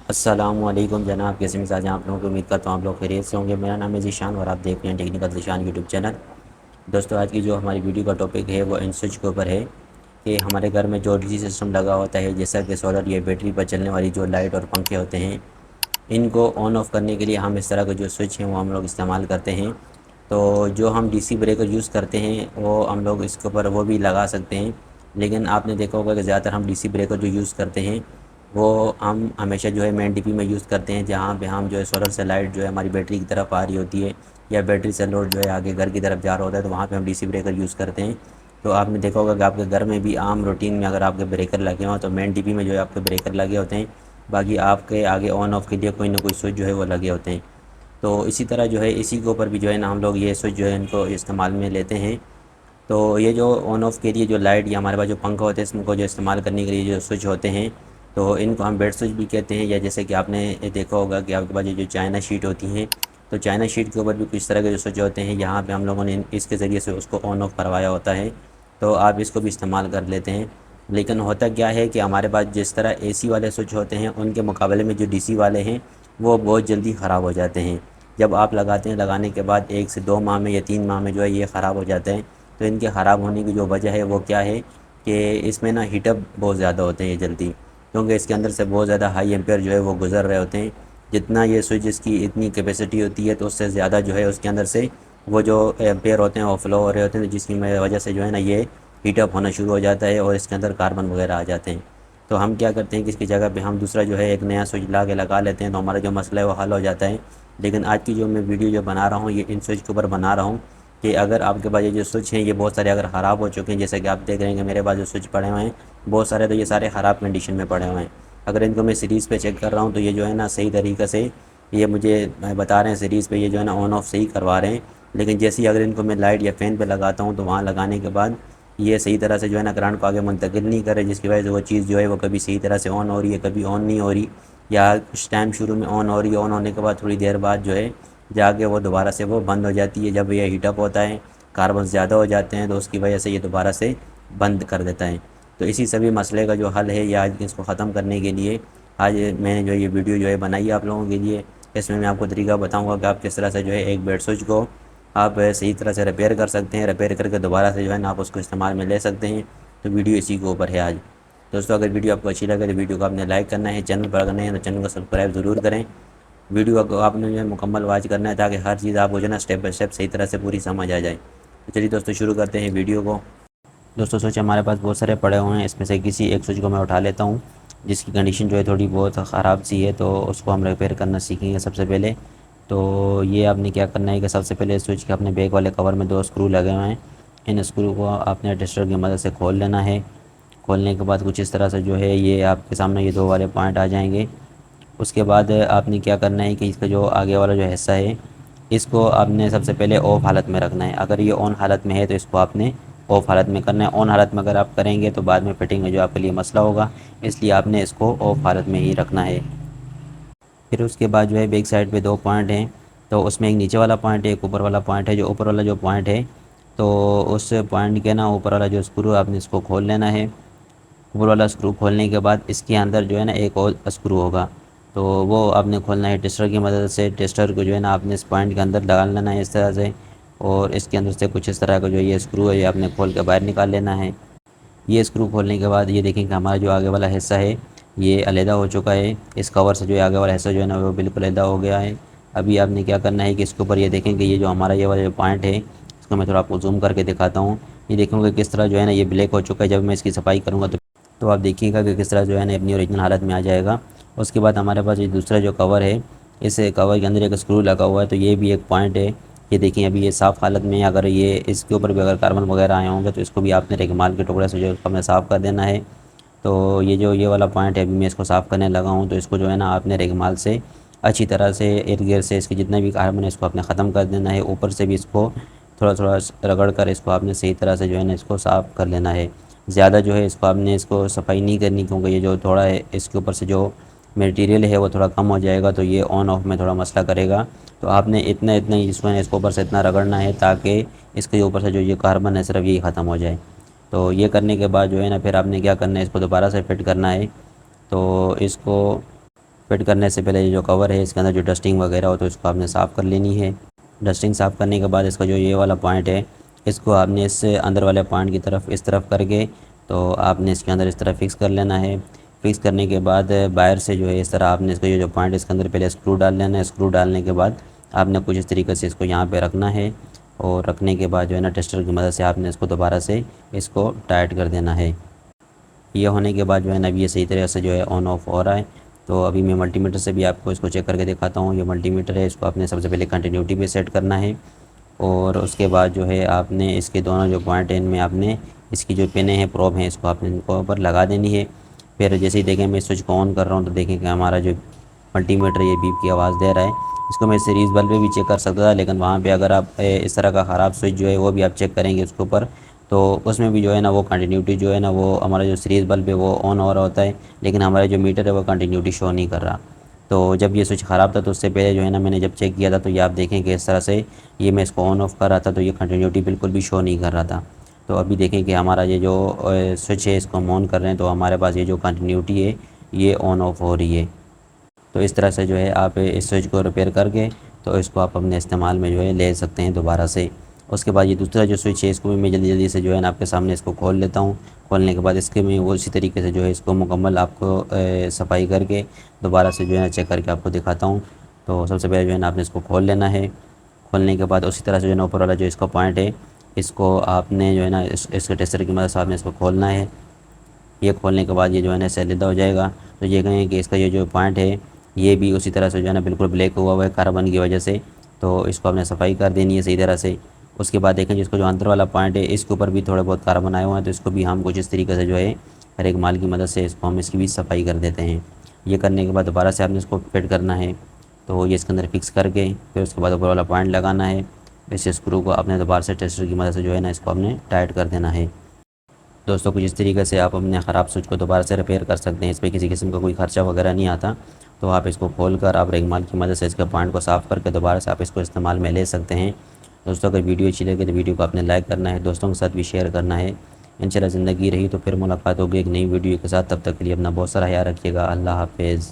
अस्सलामुअलैकुम जनाब, कैसे मिजाज हैं आप लोगों की। उम्मीद करता हूँ आप लोग खैरियत से होंगे। मेरा नाम है ज़ीशान और आप देख रहे हैं टेक्निकल ज़ीशान यूट्यूब चैनल। दोस्तों, आज की जो हमारी वीडियो का टॉपिक है वो इन स्विच के ऊपर है कि हमारे घर में जो डीसी सिस्टम लगा होता है, जैसा कि सोलर या बैटरी पर चलने वाली जो लाइट और पंखे होते हैं, इनको ऑन ऑफ़ करने के लिए हम इस तरह के जो स्विच हैं वो हम लोग इस्तेमाल करते हैं। तो जो हम डीसी ब्रेकर यूज़ करते हैं वो हम लोग इसके ऊपर वो भी लगा सकते हैं, लेकिन आपने देखा होगा कि ज़्यादातर हम डीसी ब्रेकर जो यूज़ करते हैं वो हम हमेशा जो है मेन डीपी में यूज़ करते हैं, जहाँ पे हम जो है सोलर से लाइट जो है हमारी बैटरी की तरफ आ रही होती है या बैटरी से लोड जो है आगे घर की तरफ जा रहा होता है, तो वहाँ पे हम डीसी ब्रेकर यूज़ करते हैं। तो आपने देखा होगा कि आपके घर में भी आम रूटीन में अगर आपके ब्रेकर लगे हों तो मेन डीपी में जो है आपके ब्रेकर लगे होते हैं, बाकी आपके आगे ऑन ऑफ़ के लिए कोई ना कोई स्विच जो है वो लगे होते हैं। तो इसी तरह जो है इसी के ऊपर भी जो है ना हम लोग ये स्विच जो है इनको इस्तेमाल में लेते हैं। तो ये जो ऑन ऑफ़ के लिए जो लाइट या हमारे पास जो पंखा होते हैं इनको जो इस्तेमाल करने के लिए जो स्विच होते हैं, तो इनको हम बेड स्विच भी कहते हैं। या जैसे कि आपने ये देखा होगा कि आपके पास ये जो चाइना शीट होती हैं, तो चाइना शीट के ऊपर भी कुछ तरह के जो स्विच होते हैं, यहाँ पे हम लोगों ने इसके ज़रिए से उसको ऑन ऑफ़ करवाया होता है। तो आप इसको भी इस्तेमाल कर लेते हैं। लेकिन होता क्या है कि हमारे पास जिस तरह एसी वाले स्विच होते हैं उनके मुकाबले में जो डीसी वाले हैं वो बहुत जल्दी ख़राब हो जाते हैं। जब आप लगाते हैं, लगाने के बाद 1 से 2 माह में या 3 माह में जो है ये ख़राब हो जाते हैं। तो इनके ख़राब होने की जो वजह है वो क्या है कि इसमें ना हीटअप बहुत ज़्यादा होते हैं ये जल्दी, क्योंकि इसके अंदर से बहुत ज़्यादा हाई एम्पेयर जो है वो गुज़र रहे होते हैं। जितना ये स्विच इसकी इतनी कैपेसिटी होती है तो उससे ज़्यादा जो है उसके अंदर से वो जो एम्पेयर होते हैं वो फ्लो हो रहे होते हैं, तो जिसकी वजह से जो है ना ये हीटअप होना शुरू हो जाता है और इसके अंदर कार्बन वगैरह आ जाते हैं। तो हम क्या करते हैं कि इसकी जगह पे हम दूसरा जो है एक नया स्विच ला के लगा लेते हैं, तो हमारा जो मसला है वो हल हो जाता है। लेकिन आज की जो मैं वीडियो जो बना रहा हूँ ये इन स्विच के ऊपर बना रहा हूँ कि अगर आपके पास ये जो स्विच हैं ये बहुत सारे अगर ख़राब हो चुके हैं, जैसे कि आप देख रहे हैं कि मेरे पास जो स्विच पड़े हुए हैं बहुत सारे, तो ये सारे ख़राब कंडीशन में पड़े हुए हैं। अगर इनको मैं सीरीज़ पे चेक कर रहा हूँ तो ये जो है ना सही तरीके से ये मुझे बता रहे हैं सीरीज़ पे ये जो है ना ऑन ऑफ सही करवा रहे हैं। लेकिन जैसे ही अगर इनको मैं लाइट या फ़ैन पे लगाता हूँ तो वहाँ लगाने के बाद ये सही तरह से जो है ना करंट को आगे मुंतकिल नहीं करे, जिसकी वजह से वो चीज़ जो है वो कभी सही तरह से ऑन हो रही है, कभी ऑन नहीं हो रही, या कुछ टाइम शुरू में ऑन हो रही है, ऑन होने के बाद थोड़ी देर बाद जो है जाके वो दोबारा से वो बंद हो जाती है। जब ये हीटअप होता है, कार्बन ज़्यादा हो जाते हैं, तो उसकी वजह से ये दोबारा से बंद कर देता है। तो इसी सभी मसले का जो हल है या आज इसको ख़त्म करने के लिए आज मैंने जो ये वीडियो जो है बनाई है आप लोगों के लिए। इसमें मैं आपको तरीका बताऊंगा कि आप किस तरह से जो है एक बेड स्विच को आप सही तरह से रिपेयर कर सकते हैं, रिपेयर करके दोबारा से जो है ना आप उसको इस्तेमाल में ले सकते हैं। तो वीडियो इसी के ऊपर है आज। दोस्तों, अगर वीडियो आपको अच्छी लगे तो वीडियो को आपने लाइक करना है, चैनल पर अगर नहीं है तो चैनल को सब्सक्राइब ज़रूर करें। वीडियो को आपने जो है मुकम्मल वॉच करना है ताकि हर चीज़ आपको जो है ना स्टेप बाय स्टेप सही तरह से पूरी समझ आ जाए। तो चलिए दोस्तों शुरू करते हैं वीडियो को। दोस्तों, स्विच हमारे पास बहुत सारे पड़े हुए हैं, इसमें से किसी एक स्विच को मैं उठा लेता हूँ जिसकी कंडीशन जो है थोड़ी बहुत ख़राब सी है, तो उसको हम रिपेयर करना सीखेंगे सबसे पहले। तो ये आपने क्या करना है कि सबसे पहले स्विच के अपने बैक वाले कवर में 2 स्क्रू लगे हुए हैं, इन स्क्रू को आपने टेस्टर की मदद से खोल लेना है। खोलने के बाद कुछ इस तरह से जो है ये आपके सामने ये 2 वाले पॉइंट आ जाएंगे। उसके बाद आपने क्या करना है कि इसका जो आगे वाला जो हिस्सा है इसको आपने सबसे पहले ऑफ़ हालत में रखना है। अगर ये ऑन हालत में है तो इसको आपने ऑफ़ हालत में करना है। ऑन हालत में अगर आप करेंगे तो बाद में फिटिंग में जो आपके लिए मसला होगा, इसलिए आपने इसको ऑफ़ हालत में ही रखना है। फिर उसके बाद जो है बैक साइड पे 2 पॉइंट हैं, तो उसमें एक नीचे वाला पॉइंट है, एक ऊपर वाला पॉइंट है। जो ऊपर वाला जो पॉइंट है तो उस पॉइंट के ना ऊपर वाला जो स्क्रू आपने इसको खोल लेना है। ऊपर वाला स्क्रू खोलने के बाद इसके अंदर जो है ना एक और स्क्रू होगा, तो वो आपने खोलना है टेस्टर की मदद से। टेस्टर को जो है ना आपने इस पॉइंट के अंदर डाल लेना है इस तरह से, और इसके अंदर से कुछ इस तरह का जो ये स्क्रू है ये आपने खोल के बाहर निकाल लेना है। ये स्क्रू खोलने के बाद ये देखें कि हमारा जो आगे वाला हिस्सा है ये अलहदा हो चुका है। इस कवर से जो है आगे वाला हिस्सा जो है ना वो बिल्कुल अलहदा हो गया है। अभी आपने क्या करना है कि इसके ऊपर ये देखें कि ये जो हमारा ये वाला जो पॉइंट है इसको मैं थोड़ा आपको जूम करके दिखाता हूँ। ये देखूँगा किस तरह जो है ना ये ब्लैक हो चुका है। जब मैं इसकी सफाई करूँगा तो आप देखिएगा कि किस तरह जो है ना अपनी ओरिजिनल हालत में आ जाएगा। उसके बाद हमारे पास ये दूसरा जो कवर है, इस कवर के अंदर एक स्क्रू लगा हुआ है, तो ये भी एक पॉइंट है। ये देखिए अभी ये साफ़ हालत में है। अगर ये इसके ऊपर भी अगर कार्बन वगैरह आए होंगे तो इसको भी आपने रेगमाल के टुकड़े से जो हमें साफ़ कर देना है। तो ये जो ये वाला पॉइंट है अभी मैं इसको साफ़ करने लगा हूँ, तो इसको जो है ना आपने रेगमाल से अच्छी तरह से इर्द गिर्द से इसके जितने भी कार्बन है इसको आपने ख़त्म कर देना है। ऊपर से भी इसको थोड़ा थोड़ा रगड़ कर इसको आपने सही तरह से जो है ना इसको साफ़ कर लेना है। ज़्यादा जो है इसको आपने इसको सफाई नहीं करनी, क्योंकि ये जो थोड़ा है इसके ऊपर से जो मटेरियल है वो थोड़ा कम हो जाएगा तो ये ऑन ऑफ में थोड़ा मसला करेगा। तो आपने इतना इतना ही इसको इसके ऊपर से इतना रगड़ना है ताकि इसके ऊपर से जो ये कार्बन है सिर्फ यही ख़त्म हो जाए। तो ये करने के बाद जो है ना फिर आपने क्या करना है, इसको दोबारा से फिट करना है। तो इसको फिट करने से पहले ये जो कवर है इसके अंदर जो डस्टिंग वगैरह हो तो इसको आपने साफ़ कर लेनी है। डस्टिंग साफ़ करने के बाद इसका जो ये वाला पॉइंट है इसको आपने इससे अंदर वाले पॉइंट की तरफ इस तरफ करके तो आपने इसके अंदर इस तरह फिक्स कर लेना है। फिक्स करने के बाद बाहर से जो है इस तरह आपने इसका ये जो पॉइंट इसके अंदर पहले स्क्रू डाल लेना है। स्क्रू डालने के बाद आपने कुछ इस तरीके से इसको यहाँ पे रखना है और रखने के बाद जो है ना टेस्टर की मदद से आपने इसको दोबारा से इसको टाइट कर देना है। ये होने के बाद जो है ना अभी ये सही तरह से जो है ऑन ऑफ हो रहा है। तो अभी मैं मल्टीमीटर से भी आपको इसको चेक करके दिखाता हूँ। ये मल्टीमीटर है, इसको आपने सबसे पहले कंटिन्यूटी पे सेट करना है और उसके बाद जो है आपने इसके दोनों जो पॉइंट हैं इनमें आपने इसकी जो पिनें हैं प्रोब हैं इसको आपने इनको ऊपर लगा देनी है। फिर जैसे ही देखें मैं स्विच को ऑन कर रहा हूँ तो देखें कि हमारा जो मल्टीमीटर ये बीप की आवाज़ दे रहा है। इसको मैं सीरीज़ बल्ब पे भी चेक कर सकता था, लेकिन वहाँ पे अगर आप इस तरह का ख़राब स्विच जो है वो भी आप चेक करेंगे उसके ऊपर तो उसमें भी जो है ना वो कंटिन्यूटी जो है ना वो हमारा जो सीरीज़ बल्ब है वो ऑन हो रहा होता है, लेकिन हमारा जो मीटर है वो कंटिन्यूटी शो नहीं कर रहा। तो जब ये स्विच ख़राब था तो उससे पहले जो है ना मैंने जब चेक किया था तो ये आप देखें कि इस तरह से ये मैं इसको ऑन ऑफ़ कर रहा था तो ये कंटिन्यूटी बिल्कुल भी शो नहीं कर रहा था। तो अभी देखें कि हमारा ये जो स्विच है इसको हम ऑन कर रहे हैं तो हमारे पास ये जो कंटिन्यूटी है ये ऑन ऑफ हो रही है। तो इस तरह से जो है आप इस स्विच को रिपेयर करके तो इसको आप अपने इस्तेमाल में जो है ले सकते हैं दोबारा से। उसके बाद ये दूसरा जो स्विच है इसको भी मैं जल्दी जल्दी से जो है ना आपके सामने इसको खोल लेता हूँ। खोलने के बाद इसके मैं वो इसी तरीके से जो है इसको मुकम्मल आपको सफाई करके दोबारा से जो है ना चेक करके आपको दिखाता हूँ। तो सबसे पहले जो है ना आपने इसको खोल लेना है। खोलने के बाद उसी तरह से जो है ना ऊपर वाला जो इसका पॉइंट है इसको आपने जो है ना इसके टेस्टर की मदद से आपने इसको खोलना है। ये खोलने के बाद ये जो है ना सैलिदा हो जाएगा। तो ये कहें कि इसका ये जो पॉइंट है ये भी उसी तरह से जो है ना बिल्कुल ब्लैक हुआ है कार्बन की वजह से। तो इसको आपने सफाई कर देनी है सही तरह से। उसके बाद देखें जिसको जो अंदर वाला पॉइंट है इसके ऊपर भी थोड़े बहुत कार्बन आए हुए हैं तो इसको भी हम कुछ इस तरीके से जो है हर एक माल की मदद से इसको हम इसकी भी सफाई कर देते हैं। ये करने के बाद दोबारा से आपने इसको फिट करना है। तो ये इसके अंदर फिक्स करके फिर उसके बाद ऊपर वाला पॉइंट लगाना है। इस स्क्रू को आपने दोबारा से टेस्टर की मदद से जो है ना इसको आपने टाइट कर देना है। दोस्तों कुछ इस तरीके से आप अपने ख़राब स्विच को दोबारा से रिपेयर कर सकते हैं। इस पर किसी किस्म का कोई ख़र्चा वगैरह नहीं आता। तो आप इसको खोलकर आप रेगमाल की मदद से इसके पॉइंट को साफ़ करके दोबारा से आप इसको इस्तेमाल में ले सकते हैं। दोस्तों अगर वीडियो अच्छी लगे तो वीडियो को आपने लाइक करना है, दोस्तों के साथ भी शेयर करना है। इंशाल्लाह ज़िंदगी रही तो फिर मुलाकात होगी एक नई वीडियो के साथ। तब तक के लिए अपना बहुत सारा ख्याल रखिएगा। अल्लाह हाफ़िज़।